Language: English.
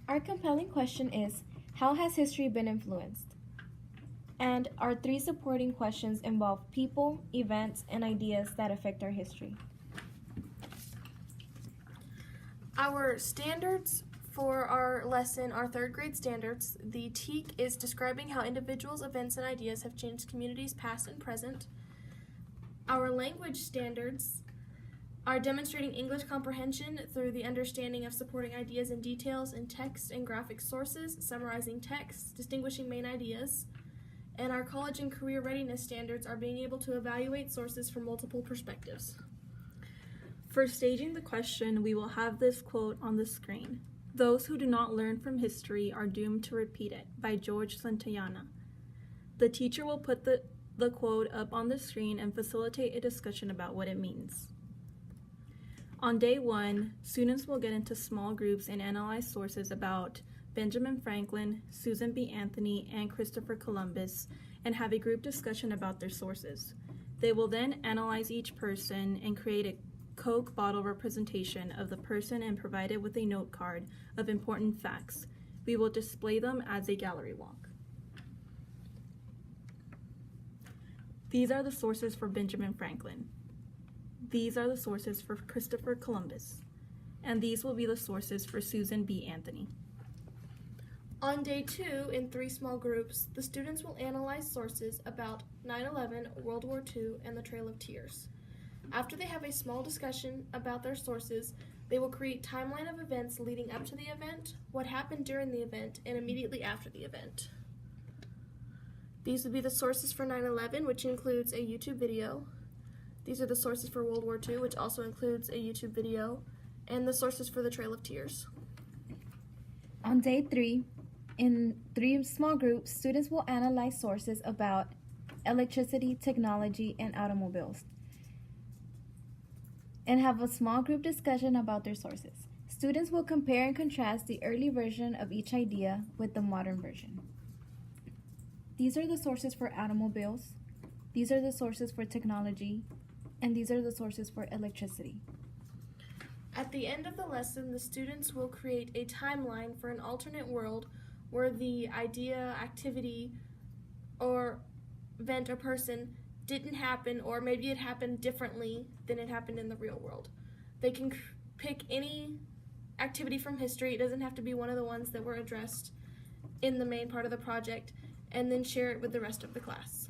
Our compelling question is, how has history been influenced? And our three supporting questions involve people, events, and ideas that affect our history. Our standards for our lesson are third grade standards. The TEAC is describing how individuals, events, and ideas have changed communities past and present. Our language standards are demonstrating English comprehension through the understanding of supporting ideas and details in text and graphic sources, summarizing texts, distinguishing main ideas. And our college and career readiness standards are being able to evaluate sources from multiple perspectives. For staging the question, we will have this quote on the screen. "Those who do not learn from history are doomed to repeat it," by George Santayana. The teacher will put the quote up on the screen and facilitate a discussion about what it means. On day 1, students will get into small groups and analyze sources about Benjamin Franklin, Susan B. Anthony, and Christopher Columbus, and have a group discussion about their sources. They will then analyze each person and create a Coke bottle representation of the person and provide it with a note card of important facts. We will display them as a gallery walk. These are the sources for Benjamin Franklin. These are the sources for Christopher Columbus. And these will be the sources for Susan B. Anthony. On day 2, in 3 small groups, the students will analyze sources about 9/11, World War II, and the Trail of Tears. After they have a small discussion about their sources, they will create timeline of events leading up to the event, what happened during the event, and immediately after the event. These would be the sources for 9/11, which includes a YouTube video. These are the sources for World War II, which also includes a YouTube video, and the sources for the Trail of Tears. On day 3, in 3 small groups, students will analyze sources about electricity, technology, and automobiles, and have a small group discussion about their sources. Students will compare and contrast the early version of each idea with the modern version. These are the sources for automobiles, these are the sources for technology, and these are the sources for electricity. At the end of the lesson, the students will create a timeline for an alternate world where the idea, activity, or event or person didn't happen, or maybe it happened differently than it happened in the real world. They can pick any activity from history. It doesn't have to be one of the ones that were addressed in the main part of the project, and then share it with the rest of the class.